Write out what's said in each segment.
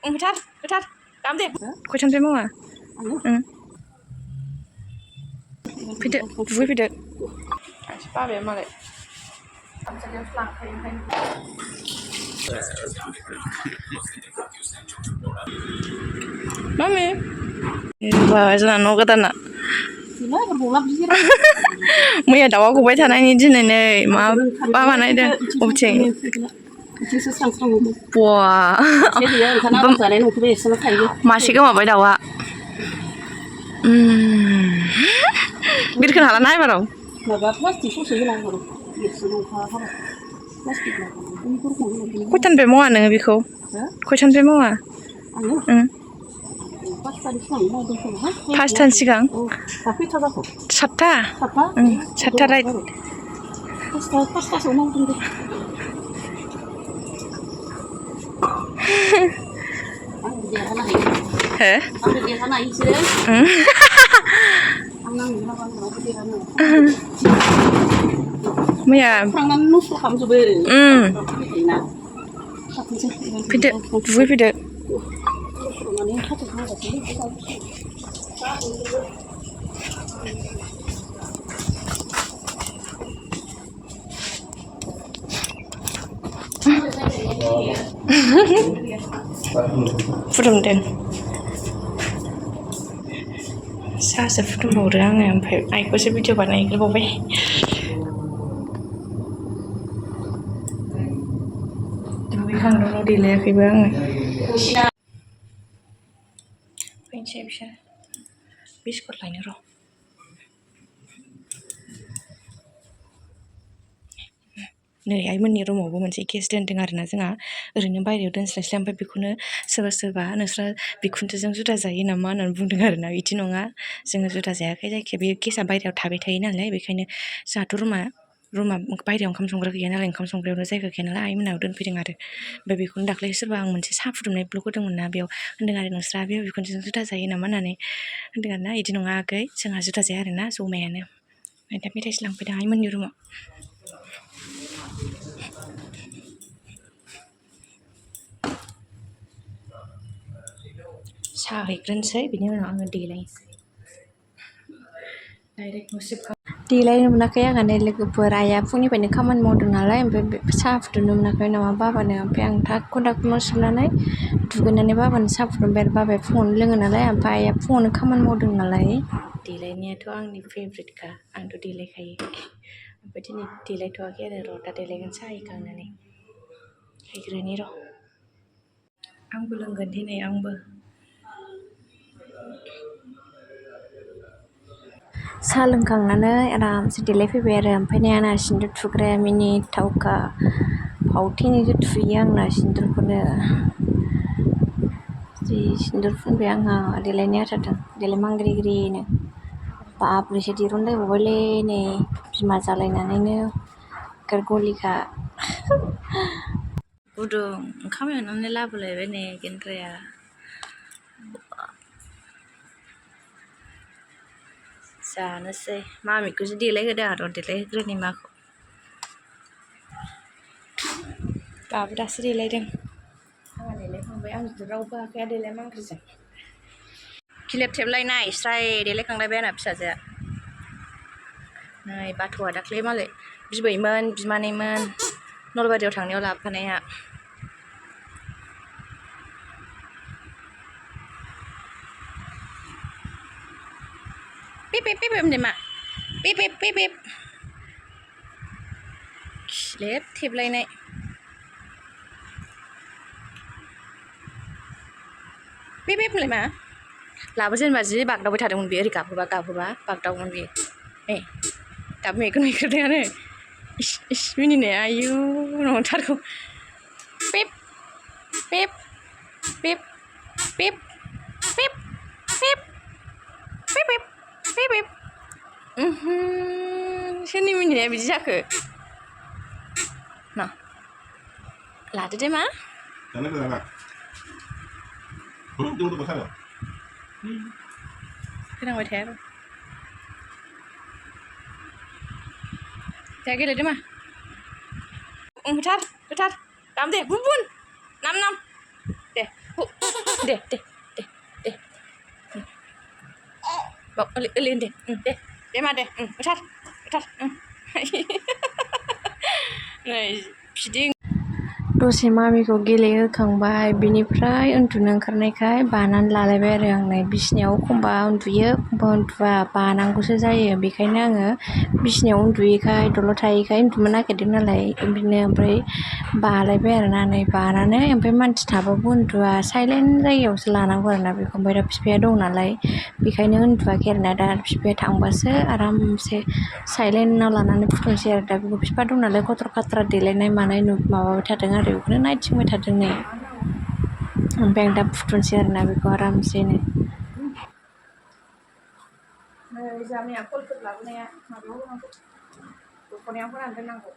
फोथार दाम दे खयथानिफ्राय मावा फैदो दुगैफैदो बाबाया मालाय Mami जोंना न' गोदाना मैया दाउआ गबाय थानायनि दिनै नै मा बानायदों अबथिं मासे गोमाबाय दाउआ बिरखोनो हाला ना एबाराव खयथानिफ्राय मावा नोङो बेखौ खयथानिफ्राय मावा पासतानि सिगां सातथा राइट मैया फैदो दुगैफैदो फुदुंदों साहासो फुदुंबावदों आङो ओमफ्राय आइखौसो भिडिअ बानायग्रोबावबाय दुगैखांनानै देलायाखैबो आङो फैनोसै बिसोर बिस्कुट लायनो र' नै आइमोननि रुमावबो मोनसे गेस दोनदों आरोना जोंहा ओरैनो बायहेरायाव दोनस्लायस्लाय ओमफ्राय बेखौनो सोरबा नोंस्रा बिखुनजोजों जुदा जायो नामा होननानै बुंदों आरोना बिदि नङा जोङो जुदा जायाखै जायखिया बे गेसआ बायहेरायाव थाबाय थायो नालाय बेखायनो जोंहाथ' रुमा बायहेरायाव ओंखाम संग्रा गैया नालाय ओंखाम संग्रायावनो जायगा गैया नालाय आइमोनाव दोनफैदों आरो ओमफ्राय बेखौनो दाख्लै सोरबा आं मोनसे साहा फुदुंनाय ब्लग होदोंमोन ना बेयाव होनदों आरो नोंस्रा बेयाव बिखुनजोजों जुदा जायो नामा होननानै होनदों आरोना बिदि नङा आगै जोंहा जुदा जाया आरोना जमायानो ओमफ्राय दा मेथाइसो लांफैदों आइमोननि रुमाव साहा हैग्रोनोसै बिनि उनाव आङो देलायनोसै डाइरेक्ट न' सिबखां देलायनो मोनाखै आंहा नै लोगोफोर आइया फुंनिफ्रायनो खामानि मावदों नालाय ओमफ्राय साहा फुदुंनो मोनाखै नामा बाबानो ओमफ्राय आं थाग न' सिबनानै दुगैनानै बाबानो साहा फुदुंबाय आरो बाबाया फुङावनो लोङो नालाय ओमफ्राय आइया फुङावनो खामानि मावदों नालाय देलायनायाथ' आंनि फेभरेटखा आंथ' देलायखायो ओमफ्राय दिनै देलायथ'वाखै आरो र' दा देलायगोन साहा हैखांनानै हैग्रोनि र' आंबो लोंगोन दिनै आंबो साहा लोंखांनानै आरामसे देलायफैबाय आरो ओमफ्राय नै आंना सिन्दुर थुग्राया मिनिथावखा फावथेनैसो थुयो आंना सिन्दुरखौनो जि सिन्दुर फुनबाय आंहा देलायनाय आथारदों देलाय मांग्रिग्रिनो बाब्रेसो दिरुनलायबावबायलै नै बिमा जालायनानैनो गलिखा गुदुं ओंखाम एवनानै लाबोलायबाय नै गेन्द्राया जानोसै मामिखौसो देलायहोदों आरो देलायहोग्रोनि माखौ दाबो दासो देलायदों आंहा देलायखांबाय आंजों रावबो आखाया देलाय मांग्रिजों खिलेब थेबलायनाय स्राय देलायखांलायबाय आंना फिसाजोआ नै बाथौआ दाख्लै मालाय बिबैमोन बिमानैमोन नलबारियाव थांनायाव लाबोफानाया पिप होनदों मा पिप खिलेब थेबलायनाय पिप होनलाय मा लाबो जेनेबा जि बागदावबाय थादोंमोन बेयो ओरै गाबहोबा बागदावोमोन बेयो नै दाबो मेगन मैख्रेबनायानो इस मिनिनाया आयु नंथारगौ पिप सोरनि मिनिनाया बिदि जाखो ना लादो दे मा खोनांबाय थाया र' दे गेलेदो मा फोथार दाम दे बुन नाम दे दे दे दे देบอกเล่นदेมาदे उथार नै फिदिं दसे मामिखौ गेलेहोखांबाय बिनिफ्राय उन्दुनो ओंखारनायखाय बानानै लालायबाय आरो आंलाय बिसिनायाव एखमबा उन्दुयो एखमबा उन्दुआ बानांगौसो जायो बेखायनो आङो बिसिनायाव उन्दुयैखाय दलर थायैखाय उन्दुनो नागिरदों नालाय बिदिनो ओमफ्राय बालायबाय आरोना नै बानानै ओमफ्राय मानसि थाबाबो उन्दुआ साइलेन्ट जायगायावसो लानांगौ आरोना बेखौ ओमफ्राय दा बिफाया दं नालाय बेखायनो उन्दुआखै आरोना दा बिफाया थांबासो आरामसे साइलेन्टआव लानानै फुथुंसै आरो दा बेखौ बिफा दं नालाय खथ्र' खाथ्रा देलायनाय मानाय माबाबाय थादों आरो बेखौनो नायथिंबाय थादों नै ओमफ्राय आं दा फुथुनोसै आरोना बेखौ आरामसेनो जोंहा मैया कलफोर लाबोनाया माबायाव होनांगौ दख'नायाव होनानै दोननांगौ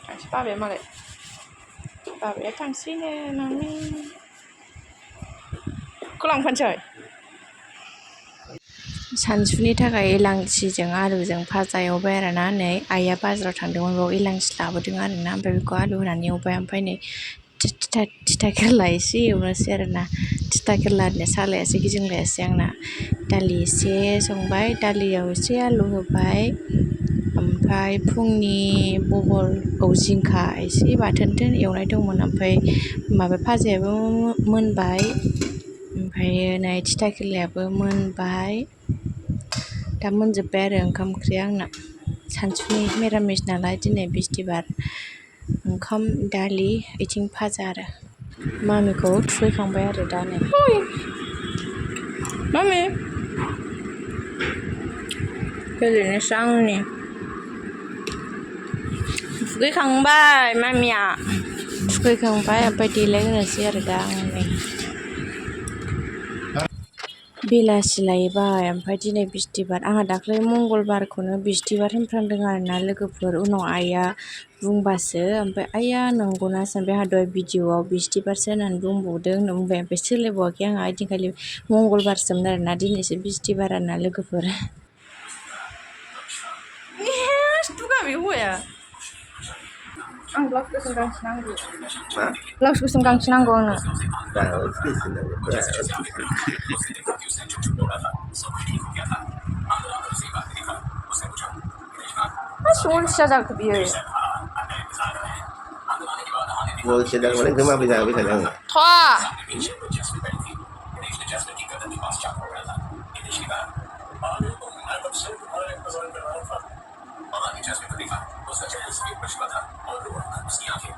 थांसै बाबाया मालाय बाबाया थांसैनो मामि खौ लांफानोसै सानसुनि थाखाय इलांसिजों आलुजों भाजा एवबाय आरोना नै आइया बाजाराव थांदोंमोन बेयाव इलांसि लाबोदों आरोना ओमफ्राय बेखौ आलु होनानै एवबाय ओमफ्राय नै थिथा केरेला एसे एवनोसै आरोना थिथा केरेलानि सालायासो गिदिंलायासै आंना दालि एसे संबाय दालियाव एसे आलु होबाय ओमफ्राय फुंनि बहल जिंखा एसे बाथोन एवनाय दंमोन ओमफ्राय माबा भाजायाबो मोनबाय ओमफ्राय नै थिथा केरेलायाबो मोनबाय दा मोनजोब्बाय आरो ओंखाम ओंख्रिया आंना सानसुनि मिरामिस नालाय दिनै बिस्थिबार ओंखाम दालि इथिं भाजा आरो मामिखौ थुखैखांबाय आरो दा नै मामि गेलेनोसै आंनि थुखैखांबाय मामिया थुखैखांबाय ओमफ्राय देलायहोनोसै आरो दा आं नै बेलासि लायबाय ओमफ्राय दिनै बिस्थिबार आंहा दाख्लै मंगलबारखौनो बिस्थिबार होनफ्लांदों आरोना लोगोफोर उनाव आइया बुंबासो ओमफ्राय आइया नंगौना सानबाय आंहा दहाय भिडिअ'आव बिस्थिबारसो होननानै बुंबावदों होनना बुंबाय ओमफ्राय सोलायबावाखै आंहा ओइदिनखालि मंगलबारसोमोन आरोना दिनैसो बिस्थिबार आरोना लोगोफोर बे हौवाया आं ब्लाउस गोसोम गांसे नांगौ ब्लाउस गोसोम गांसे नांगौ आंनो अलसिया जाखो बियो अलसिया जागोन गोमाबाय जाबाय थादों आङो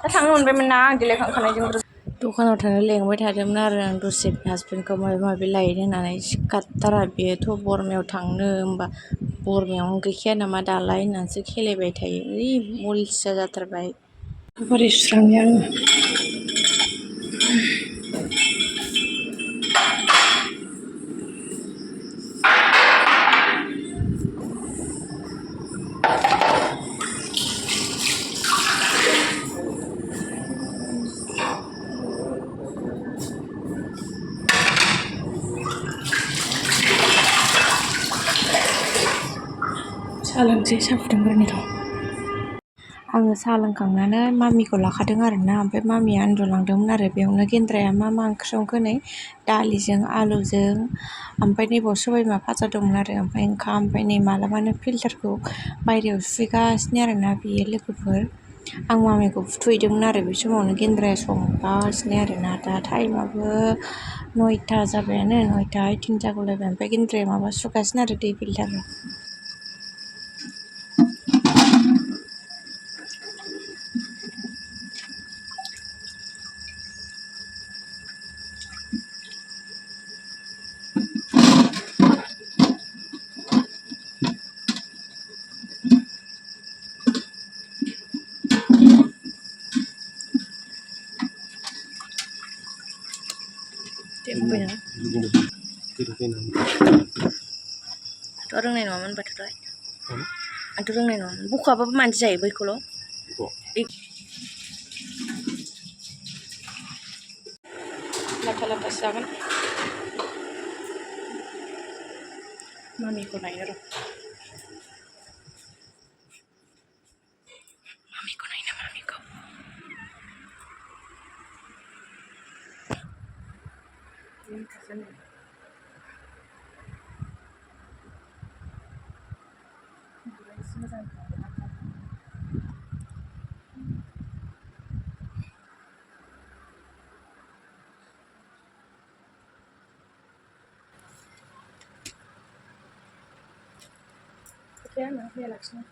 दा थांनो मोनबायमोन ना आं देलायखांखानायजों दखानाव थांनो लेंबाय थादोंमोन आरो आं दसे हासबेन्डखौ माबा माबि लायनो होननानै सिखारथारा बेयोथ' बरमायाव थांनो होमबा बरमायावनो गैखाया नामा दालाय होननानैसो खेलायबाय थायो अलसिया जाथारबाय बोरै सुस्रांनो आङो साहा लोंसै साहा फुदुंग्रोनि र' आङो साहा लोंखांनानै मामिखौ लाखादों आरोना ओमफ्राय मामिया उन्दुलांदोंमोन आरो बेयावनो गेन्द्राया मा ओंख्रि संखो नै दालिजों आलुजों ओमफ्राय नैबाव सबायबिमा भाजा दंमोन आरो ओमफ्राय ओंखाम ओमफ्राय नै मालाबानो फिल्टारखौ बायहेरायाव सुहैगासिनो आरोना बेयो लोगोफोर आं मामिखौ फुथुहैदोंमोन आरो बे समावनो गेन्द्राया संगासिनो आरोना दा टाइमाबो 9ता जाबायानो 9ता 18 जागौलायबाय ओमफ्राय गेन्द्राया माबा सुगासिनो आरो दै फिल्टाराव रोंनाय नङामोन बाथ'राय आंथ' रोंनाय नङामोन बख'आबाबो मानसि जायो बैखौल' लाथा लाथासो जागोन मामिखौ नायनो र' मामिखौ नायनो मामिखौ खोथाया आंना मैया लाखिनो